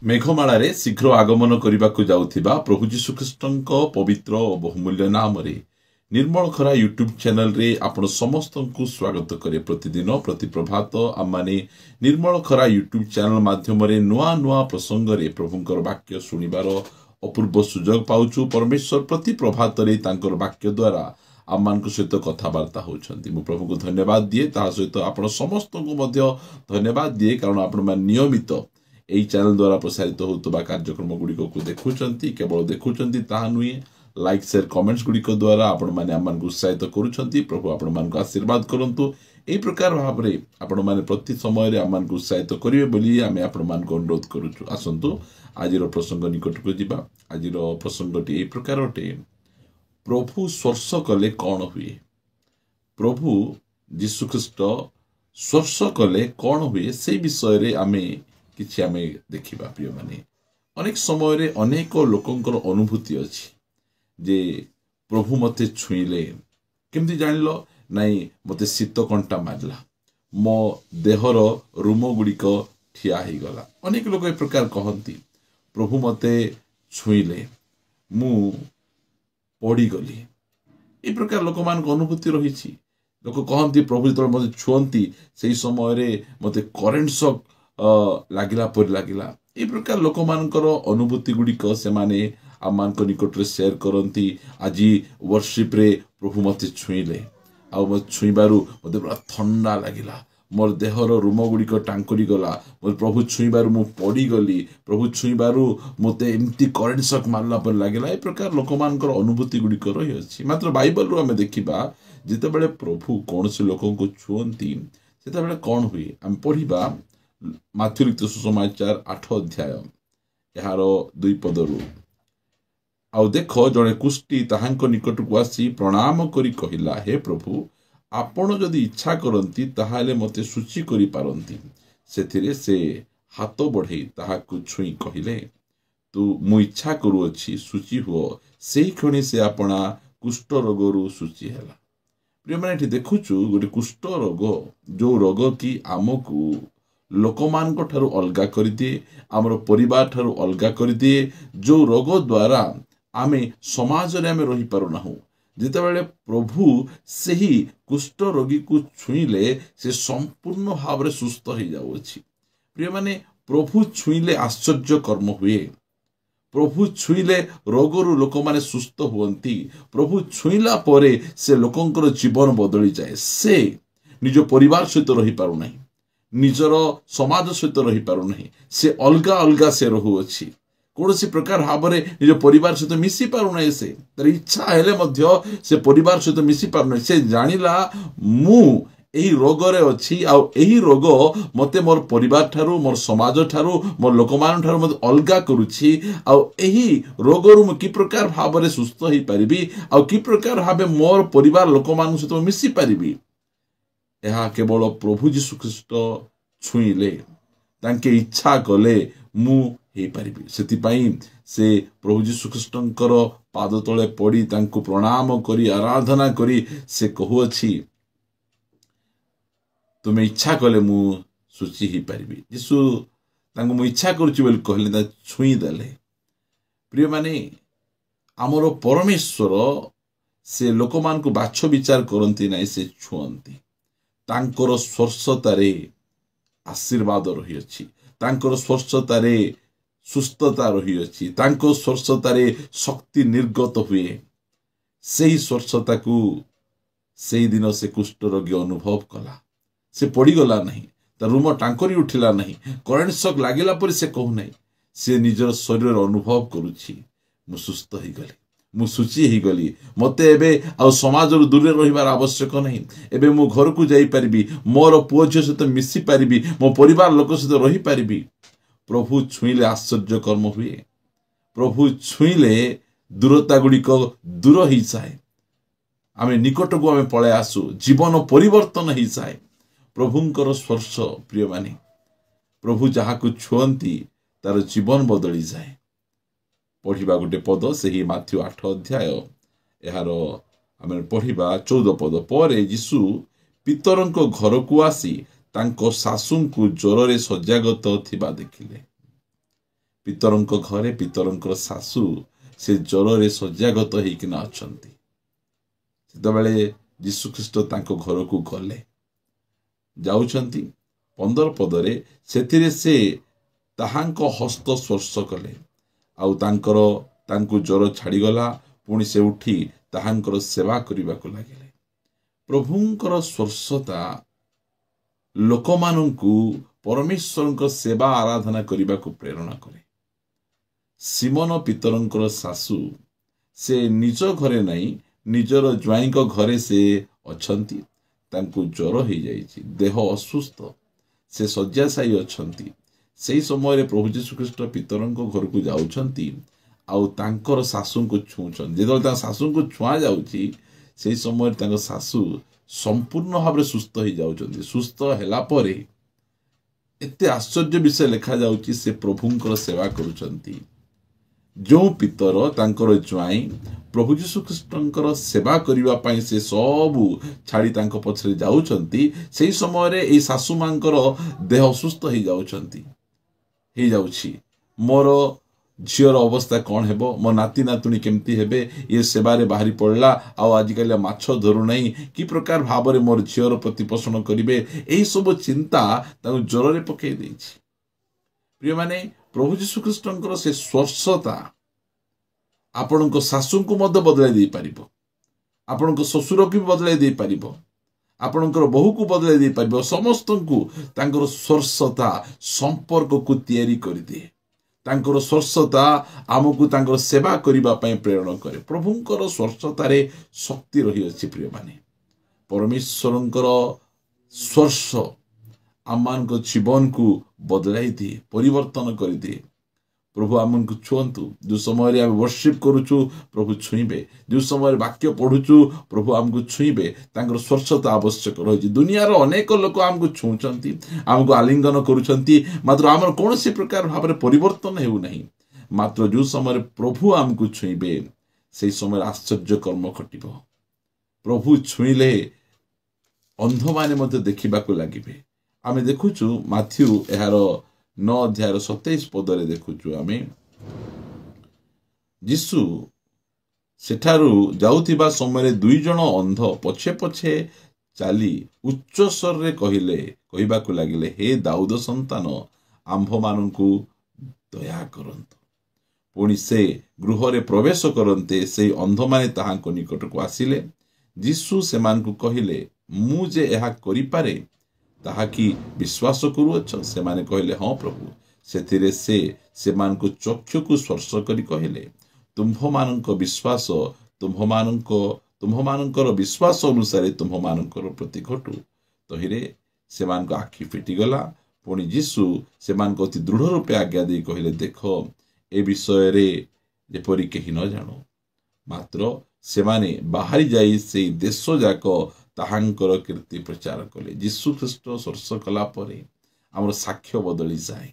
मेघमाळारे शीघ्र आगमन करने जाउथिबा प्रभु जीशुख्रीष्टଙ୍କ पवित्र और बहुमूल्य नाम रे निर्मल खरा यूट्यूब चैनल रे आपण समस्त को स्वागत करे। प्रतिदिन प्रति प्रभात आमाने निर्मल खरा यूट्यूब चैनल माध्यम रे नुआ नुआ प्रसंग रे प्रभुंकर वाक्य सुनिबार अपूर्व सुजोग पाउछु। परमेश्वर प्रति प्रभात रे तांकर वाक्य द्वारा आम सहित कथबार्ता होती। मु प्रभु को धन्यवाद दिए ता सहित आपण समस्त को मध्य धन्यवाद दिए, कारण आपण नियमित यही चैनल द्वारा प्रसारित होता कार्यक्रम गुड़िक को देखुंट, केवल देखुंट ताहा नुहे लाइक शेयर कमेंट्स गुड़िक द्वारा आपण मैंने आम उत्साहित करुँच। प्रभु आपण मान आशीर्वाद करूँ। यही प्रकार भाव में आपण मैंने प्रति समय आम उत्साहित करेंगे बोली आम आपण मान अनुरोध करुचु। आसतु आज प्रसंग निकट को जीवा। आज प्रसंगटी यही प्रकार अटे, प्रभु स्पर्श कले कौन हुए। प्रभु जीशुख्रीष्ट स्पर्श कले कौन हुए से विषय रे आमे किछि आमे देखिबा। प्रिय माने अनेक समय रे अनेक लोकंकर अनुभूति अछि जे प्रभु मते छुईले केमती जानिलो नाई, मते शीत कंटा मारला, मो देहर रूम गुड़िक ठिया ही गला। अनेक लोक ए प्रकार कहती, प्रभु मते छुईले मु पड़गली। ए प्रकार लोक मान अनुभूति रही। लोक कहती प्रभु जो मत छुअंती से समय रे मते करेन्ट शॉक लागिला पर लागिला। ए प्रकार लोक मानकर अनुभूति गुड़िक से माने आम निकट रे शेयर करती। आज वर्शिप रे प्रभु मते छुईले आ मत छुईबारु मते पूरा ठंडा लागिला, मोर देहर रूम गुड़िक टांकुरी गला, मोर प्रभु छुईबारु मु पड़गली, प्रभु छुईबारु मते एमती करेन्ट शॉक मारला पर लागिला। ए प्रकार लोक मानकर अनुभूति गुड़िक रही अछि। मात्र बाइबल रु आमे देखिबा जितेबेले प्रभु कौन से लोक को छुअंती सेतेबेले कौन हुए। आम पढ़िबा माथ्यू लिखित सुसमाचार 8 अध्याय यार 2 पदरु। आउ देख जड़े कुष्टी ताहांक निकट को आसी प्रणाम करी कहिला, हे प्रभु आपण जदि इच्छा करती ताहाले मते सूची करी पारंती। सेथिरे से हाथ बढ़ई ताहाकु छुई कहिले, तू मु इच्छा करूअछि सूची हुओ। सेही क्षणी से आपणा कुष्ठ रोगरु सूची हैला। प्रिय माने एठी देखुछु गोटे कुष्ठ रोग, जो रोग की आमकु लोक मान ठारू अलगा कर दिए, आमर परिवार ठारू अलगा कर दिए, जो रोग द्वारा आमे समाज रे आमे रही पारु नाहु। जितेबाला प्रभु सही कुष्ठ रोगी को छुईले से संपूर्ण भाव में सुस्थ हो जाउछि। प्रिय माने प्रभु छुईले आश्चर्य कर्म हुए। प्रभु छुईले रोगरु लोक माने सुस्थ हुअंती। प्रभु छुईला परे से लोकंकर जीवन बदली जाए। से निज परिवार सहित रही पारु नाही, निजर समाज सहित रही पारु नाही, से अलगा अलगा से रहुअछि। कौनसी प्रकार भाव में निज परिवार सहित मिसी पारु नाही। से तर इच्छा हेले मध्य से परिवार सहित मिसी पारु नाही। से जानिला मु एही रोग रे अछि, आ एही रोग मते मोर परिवार ठारू, मोर समाज ठारू, मोर लोकमान ठारू मते अलगा करूछि। आ एही रोगरु मु कि प्रकार भाव में सुस्थ होई परिबी, आ कि प्रकार भाव मोर परिवार लोकमान सहित मिसी परिबी। यह केवल प्रभु जीशुख्रीष्ट छुईले, तांके इच्छा कले मु हे पारिबी। सेतिपाई से प्रभु जीशुख्रीष्टंकर पाद तले पड़ी तांको प्रणाम करी आराधना करी से कहूअछि, तुमे इच्छा कले मु सूची ही पारिबी। यीशु तांको मु इच्छा करूछि बोली कहले, ता छुई देले। प्रिय माने आमर परमेश्वर से लोक मान को बाछ विचार करंती नाही, से छुअंती। तांकर स्पर्शतारे आशीर्वाद रही अछि, तांकर स्पर्शतारे सुस्थता रही अछि, तांको स्पर्शतारे शक्ति निर्गत हुए। सेही स्पर्शता को सेही दिन से कुष्ठ रोगी अनुभव कला। से पड़ीगला नहीं, ता रूम टांकरी उठिला नहीं, करेन्ट शॉक लागिला पर से कहू नहीं। से निजर शरीर अनुभव करुछि, मु सुस्थ ही गली, मु सूची ही गली। मते एबे आ समाज रु दूर रहिबार आवश्यक नहीं। एबे मु घर को जाई परिबी, मोर पुओ झियो सहित मिसी परिबी, मो परिवार लोक सहित रही परिबी। प्रभु छुईले आश्चर्य कर्म हुए। प्रभु छुईले दूरता गुड़िक दूर ही जाए, आमे निकट को आमे पळे आसु, जीवन परिवर्तन ही जाए प्रभुंकर स्पर्श। प्रिय माने प्रभु जहा को छुअंती तार जीवन बदली जाए। पढ़िबा गोटे पद से ही माथ्यू 8 अध्याय यार आमे पढ़िबा 14 पद। परे यीशु पितरंक घर को आसी तांको सासू को ज्वर रे सज्जागत थिबा देखिले। ପିତରଙ୍କ ଘରେ ପିତରଙ୍କର ଶାଶୁ ସେ ଜ୍ୱରରେ ଶଯ୍ୟାଗତ ହେଇକିନା ଅଛନ୍ତି। ସେତେବେଳେ ଯୀଶୁଖ୍ରୀଷ୍ଟ ତାଙ୍କ ଘରକୁ ଗଲେ, ଯାଉଛନ୍ତି 15 ପଦରେ, ସେଥିରେ ସେ ତାହାଙ୍କ ହସ୍ତ ସ୍ପର୍ଶ କଲେ, ଆଉ ତାଙ୍କୁ ଜ୍ୱର ଛାଡ଼ିଗଲା। ପୁଣି ସେ ଉଠି ତାହାଙ୍କର ସେବା କରିବାକୁ ଲାଗିଲେ। ପ୍ରଭୁଙ୍କର ସ୍ପର୍ଶତା ଲୋକମାନଙ୍କୁ ପରମେଶ୍ୱରଙ୍କ ସେବା ଆରାଧନା କରିବାକୁ ପ୍ରେରଣା କରେ। ସିମୋନ ପିତରଙ୍କର ଶାଶୁ ସେ ନିଜ ଘରେ ନାହିଁ, ନିଜର ଜ୍ୱାଇଁଙ୍କ ଘରେ ସେ ଅଛନ୍ତି। ତାଙ୍କୁ ଜ୍ୱର ହେଇଯାଇଛି, ଦେହ ଅସୁସ୍ଥ, ସେ ଶଯ୍ୟାଶାୟୀ ଅଛନ୍ତି। ସେହି ସମୟରେ ପ୍ରଭୁ ଯୀଶୁଖ୍ରୀଷ୍ଟ ପିତରଙ୍କ ଘରକୁ ଯାଉଛନ୍ତି ଆଉ ତାଙ୍କର ଶାଶୁଙ୍କୁ ଛୁଉଁଛନ୍ତି। ଯେତେବେଳେ ତାଙ୍କ ଶାଶୁଙ୍କୁ ଛୁଆଁ ଯାଉଛି, ସେହି ସମୟରେ ତାଙ୍କ ଶାଶୁ ସମ୍ପୂର୍ଣ୍ଣ ଭାବରେ ସୁସ୍ଥ ହେଇଯାଉଛନ୍ତି। ସୁସ୍ଥ ହେଲା ପରେ ଏତେ ଆଶ୍ଚର୍ଯ୍ୟ ବିଷୟ ଲେଖାଯାଉଛି, ସେ ପ୍ରଭୁଙ୍କର ସେବା କରୁଛନ୍ତି। ଯେଉଁ ପିତର ତାଙ୍କର ଜ୍ୱାଇଁ ପ୍ରଭୁ ଯୀଶୁଖ୍ରୀଷ୍ଟଙ୍କର ସେବା କରିବା ପାଇଁ ସେ ସବୁ ଛାଡ଼ି ତାଙ୍କ ପଛରେ ଯାଉଛନ୍ତି, ସେହି ସମୟରେ ଏହି ଶାଶୁ ମାଙ୍କର ଦେହ ଅସୁସ୍ଥ ହେଇଯାଉଛି। ମୋର ଝିଅର ଅବସ୍ଥା କ'ଣ ହେବ, ମୋ ନାତି ନାତୁଣୀ କେମିତି ହେବେ, ଇଏ ସେବାରେ ବାହାରି ପଡ଼ିଲା, ଆଉ ଆଜିକାଲି ମାଛ ଧରୁନାହିଁ, କି ପ୍ରକାର ଭାବରେ ମୋର ଝିଅର ପ୍ରତିପୋଷଣ କରିବେ, ଏହିସବୁ ଚିନ୍ତା ତାଙ୍କୁ ଜ୍ୱରରେ ପକାଇ ଦେଇଛି। ପ୍ରିୟମାନେ, ପ୍ରଭୁ ଯୀଶୁଖ୍ରୀଷ୍ଟଙ୍କର ସେ ସ୍ପର୍ଶତା ଆପଣଙ୍କ ଶାଶୁଙ୍କୁ ମଧ୍ୟ ବଦଳାଇ ଦେଇପାରିବ, ଆପଣଙ୍କ ଶ୍ୱଶୁରକୁ ବି ବଦଳାଇ ଦେଇପାରିବ, ଆପଣଙ୍କର ବୋହୂକୁ ବଦଳାଇ ଦେଇପାରିବ। ସମସ୍ତଙ୍କୁ ତାଙ୍କର ସ୍ପର୍ଶତା ସମ୍ପର୍କକୁ ତିଆରି କରିଦିଏ। ତାଙ୍କର ସ୍ପର୍ଶତା ଆମକୁ ତାଙ୍କର ସେବା କରିବା ପାଇଁ ପ୍ରେରଣା କରେ। ପ୍ରଭୁଙ୍କର ସ୍ପର୍ଶତାରେ ଶକ୍ତି ରହିଅଛି। ପ୍ରିୟମାନେ, ପରମେଶ୍ୱରଙ୍କର ସ୍ପର୍ଶ ଆମମାନଙ୍କ ଜୀବନକୁ ବଦଳାଇ ଦିଏ, ପରିବର୍ତ୍ତନ କରିଦିଏ। ପ୍ରଭୁ ଆମକୁ ଛୁଅନ୍ତୁ। ଯେଉଁ ସମୟରେ ଆମେ ବର୍ଷିପ୍ କରୁଛୁ, ପ୍ରଭୁ ଛୁଇଁବେ। ଯେଉଁ ସମୟରେ ବାକ୍ୟ ପଢ଼ୁଛୁ, ପ୍ରଭୁ ଆମକୁ ଛୁଇଁବେ। ତାଙ୍କର ସ୍ପର୍ଶତା ଆବଶ୍ୟକ ରହିଛି। ଦୁନିଆର ଅନେକ ଲୋକ ଆମକୁ ଛୁଉଁଛନ୍ତି, ଆମକୁ ଆଲିଙ୍ଗନ କରୁଛନ୍ତି, ମାତ୍ର ଆମର କୌଣସି ପ୍ରକାର ଭାବରେ ପରିବର୍ତ୍ତନ ହେଉନାହିଁ। ମାତ୍ର ଯେଉଁ ସମୟରେ ପ୍ରଭୁ ଆମକୁ ଛୁଇଁବେ, ସେହି ସମୟରେ ଆଶ୍ଚର୍ଯ୍ୟ କର୍ମ ଘଟିବ। ପ୍ରଭୁ ଛୁଇଁଲେ ଅନ୍ଧମାନେ ମଧ୍ୟ ଦେଖିବାକୁ ଲାଗିବେ। ଆମେ ଦେଖୁଛୁ ମାଥ୍ୟୁ ଏହାର 9 ଅଧ୍ୟାୟର 27 ପଦରେ ଦେଖୁଛୁ ଆମେ, ଯୀଶୁ ସେଠାରୁ ଯାଉଥିବା ସମୟରେ 2 ଜଣ ଅନ୍ଧ ପଛେ ପଛେ ଚାଲି ଉଚ୍ଚ ସ୍ୱରରେ କହିବାକୁ ଲାଗିଲେ, ହେ ଦାଉଦ ସନ୍ତାନ, ଆମ୍ଭମାନଙ୍କୁ ଦୟା କରନ୍ତୁ। ପୁଣି ସେ ଗୃହରେ ପ୍ରବେଶ କରନ୍ତେ ସେହି ଅନ୍ଧମାନେ ତାହାଙ୍କ ନିକଟକୁ ଆସିଲେ। ଯୀଶୁ ସେମାନଙ୍କୁ କହିଲେ, ମୁଁ ଯେ ଏହା କରିପାରେ ତାହା କି ବିଶ୍ୱାସ କରୁଅଛ? ସେମାନେ କହିଲେ, ହଁ ପ୍ରଭୁ। ସେଥିରେ ସେ ସେମାନଙ୍କୁ ଚକ୍ଷୁକୁ ସ୍ପର୍ଶ କରି କହିଲେ, ତୁମ୍ଭମାନଙ୍କର ବିଶ୍ୱାସ ଅନୁସାରେ ତୁମ୍ଭମାନଙ୍କର ପ୍ରତି ଘଟୁ। ତହିଁରେ ସେମାନଙ୍କ ଆଖି ଫିଟିଗଲା। ପୁଣି ଯୀଶୁ ସେମାନଙ୍କୁ ଅତି ଦୃଢ଼ ରୂପେ ଆଜ୍ଞା ଦେଇ କହିଲେ, ଦେଖ, ଏ ବିଷୟରେ ଯେପରି କେହି ନ ଜାଣୁ। ମାତ୍ର ସେମାନେ ବାହାରି ଯାଇ ସେହି ଦେଶ ଯାକ ତାହାଙ୍କର କୀର୍ତ୍ତି ପ୍ରଚାର କଲେ। ଯୀଶୁଖ୍ରୀଷ୍ଟ ସ୍ପର୍ଶ କଲା ପରେ ଆମର ସାକ୍ଷ୍ୟ ବଦଳିଯାଏ।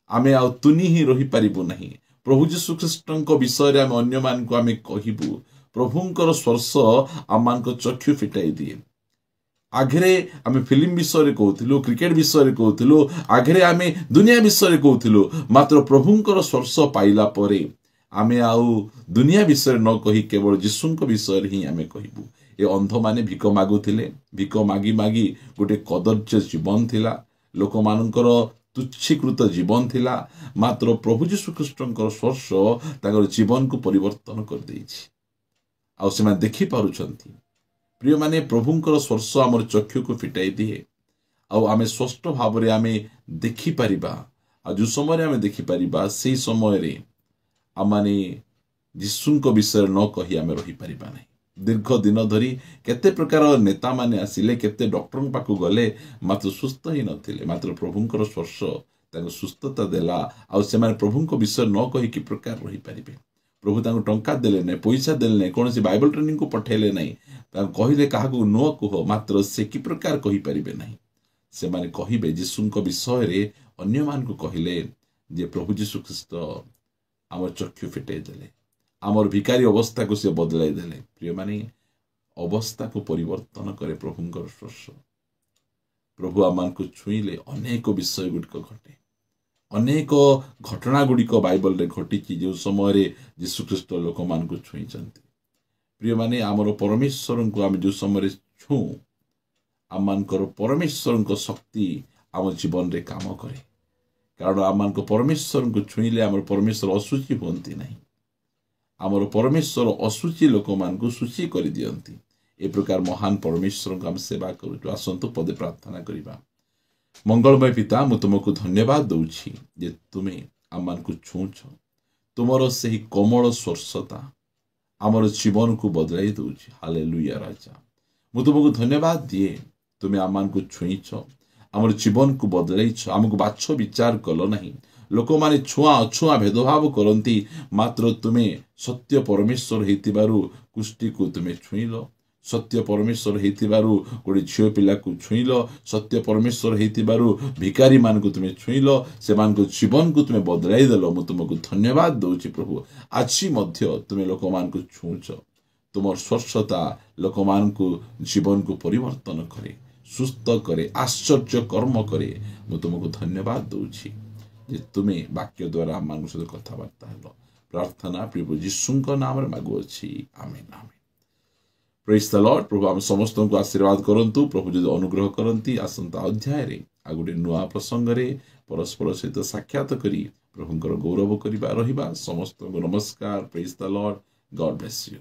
ଆମେ ଆଉ ତୁନି ହିଁ ରହିପାରିବୁ ନାହିଁ। ପ୍ରଭୁ ଯୀଶୁଖ୍ରୀଷ୍ଟଙ୍କ ବିଷୟରେ ଆମେ ଅନ୍ୟମାନଙ୍କୁ ଆମେ କହିବୁ। ପ୍ରଭୁଙ୍କର ସ୍ପର୍ଶ ଆମମାନଙ୍କ ଚକ୍ଷୁ ଫିଟାଇ ଦିଏ। ଆଗରେ ଆମେ ଫିଲ୍ମ ବିଷୟରେ କହୁଥିଲୁ, କ୍ରିକେଟ ବିଷୟରେ କହୁଥିଲୁ, ଆଗରେ ଆମେ ଦୁନିଆ ବିଷୟରେ କହୁଥିଲୁ, ମାତ୍ର ପ୍ରଭୁଙ୍କର ସ୍ପର୍ଶ ପାଇଲା ପରେ ଆମେ ଆଉ ଦୁନିଆ ବିଷୟରେ ନ କହି କେବଳ ଯୀଶୁଙ୍କ ବିଷୟରେ ହିଁ ଆମେ କହିବୁ। ଏ ଅନ୍ଧମାନେ ଭିକ ମାଗୁଥିଲେ। ଭିକ ମାଗି ମାଗି ଗୋଟେ କଦର୍ଯ୍ୟ ଜୀବନ ଥିଲା, ଲୋକମାନଙ୍କର ତୁଚ୍ଛୀକୃତ ଜୀବନ ଥିଲା। ମାତ୍ର ପ୍ରଭୁ ଯୀଶୁଖ୍ରୀଷ୍ଟଙ୍କର ସ୍ପର୍ଶ ତାଙ୍କର ଜୀବନକୁ ପରିବର୍ତ୍ତନ କରିଦେଇଛି, ଆଉ ସେମାନେ ଦେଖିପାରୁଛନ୍ତି। ପ୍ରିୟମାନେ, ପ୍ରଭୁଙ୍କର ସ୍ପର୍ଶ ଆମର ଚକ୍ଷୁକୁ ଫିଟାଇ ଦିଏ, ଆଉ ଆମେ ସ୍ପଷ୍ଟ ଭାବରେ ଆମେ ଦେଖିପାରିବା। ଆଉ ଯେଉଁ ସମୟରେ ଆମେ ଦେଖିପାରିବା, ସେହି ସମୟରେ ଆମମାନେ ଯୀଶୁଙ୍କ ବିଷୟରେ ନ କହି ଆମେ ରହିପାରିବା ନାହିଁ। ଦୀର୍ଘ ଦିନ ଧରି କେତେ ପ୍ରକାର ନେତାମାନେ ଆସିଲେ, କେତେ ଡକ୍ଟରଙ୍କ ପାଖକୁ ଗଲେ, ମାତ୍ର ସୁସ୍ଥ ହିଁ ନଥିଲେ। ମାତ୍ର ପ୍ରଭୁଙ୍କର ସ୍ପର୍ଶ ତାଙ୍କୁ ସୁସ୍ଥତା ଦେଲା, ଆଉ ସେମାନେ ପ୍ରଭୁଙ୍କ ବିଷୟରେ ନ କହି କି ପ୍ରକାର ରହିପାରିବେ। ପ୍ରଭୁ ତାଙ୍କୁ ଟଙ୍କା ଦେଲେ ନାହିଁ, ପଇସା ଦେଲେ ନାହିଁ, କୌଣସି ବାଇବଲ ଟ୍ରେନିଂକୁ ପଠାଇଲେ ନାହିଁ। ତାଙ୍କୁ କହିଲେ କାହାକୁ ନ କୁହ, ମାତ୍ର ସେ କି ପ୍ରକାର କହିପାରିବେ ନାହିଁ। ସେମାନେ କହିବେ ଯୀଶୁଙ୍କ ବିଷୟରେ, ଅନ୍ୟମାନଙ୍କୁ କହିଲେ ଯେ ପ୍ରଭୁ ଯୀଶୁଖ୍ରୀଷ୍ଟ ଆମର ଚକ୍ଷୁ ଫିଟାଇ ଦେଲେ, ଆମର ଭିକାରୀ ଅବସ୍ଥାକୁ ସେ ବଦଳାଇ ଦେଲେ। ପ୍ରିୟମାନେ, ଅବସ୍ଥାକୁ ପରିବର୍ତ୍ତନ କରେ ପ୍ରଭୁଙ୍କର ସ୍ପର୍ଶ। ପ୍ରଭୁ ଆମମାନଙ୍କୁ ଛୁଇଁଲେ ଅନେକ ବିଷୟ ଗୁଡ଼ିକ ଘଟେ। अनेक घटना गुड़िक बाइबल घटी जो समय जीशुख्रीष्ट लोक मान छुई प्रिय माने आमर परमेश्वर को आम जो समय छू आम परमेश्वर शक्ति आम जीवन रे काम करे कारण आम परमेश्वर को छुईले आम परमेश्वर अशुचि होती ना आमर परमेश्वर अशुचि लोक मान शुचि कर दियंती ए प्रकार महान परमेश्वर को आम सेवा करूँ आसतु पदे प्रार्थना करवा। मंगलमय पिता मु तुमको धन्यवाद दूची जे तुम्हें आम को छुच तुमर से ही कोमल स्पर्शता आमर जीवन को बदलाई दूची हालेलुया राजा मु तुमको धन्यवाद दिए तुम्हें आम को छुईच आमर जीवन को बदलाइछ आमको बाछ विचार कल नहीं लोक माने छुआ अछुआ भेदभाव करती मात्र तुम्हें सत्य परमेश्वर हेतिबारु कुष्टी को तुम्हें छुईल सत्य परमेश्वर हेतिबारु गोटे झील पिला को छुईल सत्य परमेश्वर हेतिबारु भिकारी मान को तुम्हें छुईल से जीवन को तुम्हें बदलाई देल मु तुमको धन्यवाद दूची प्रभु आज तुम्हें लोक मान को छुच तुम स्पर्शता लोक मान को जीवन को परिवर्तन करे सुस्थ करे आश्चर्य कर्म करे मु तुमको धन्यवाद दूची जे तुम्हें वाक्य द्वारा आम सहित कथबार्ता हेलो प्रार्थना प्रभु यीशुଙ୍କ नाम मागुअछि आमेन आमेन। Praise the Lord. प्रभु आम समस्त को आशीर्वाद करंतु प्रभु जदि अनुग्रह करंती आसंता अध्याय रे आ गोटे नुआ प्रसंग रे परस्पर सहित साक्षात करी प्रभुंकर गौरव करिबा रहिबा। समस्त को नमस्कार। Praise the Lord. God bless you.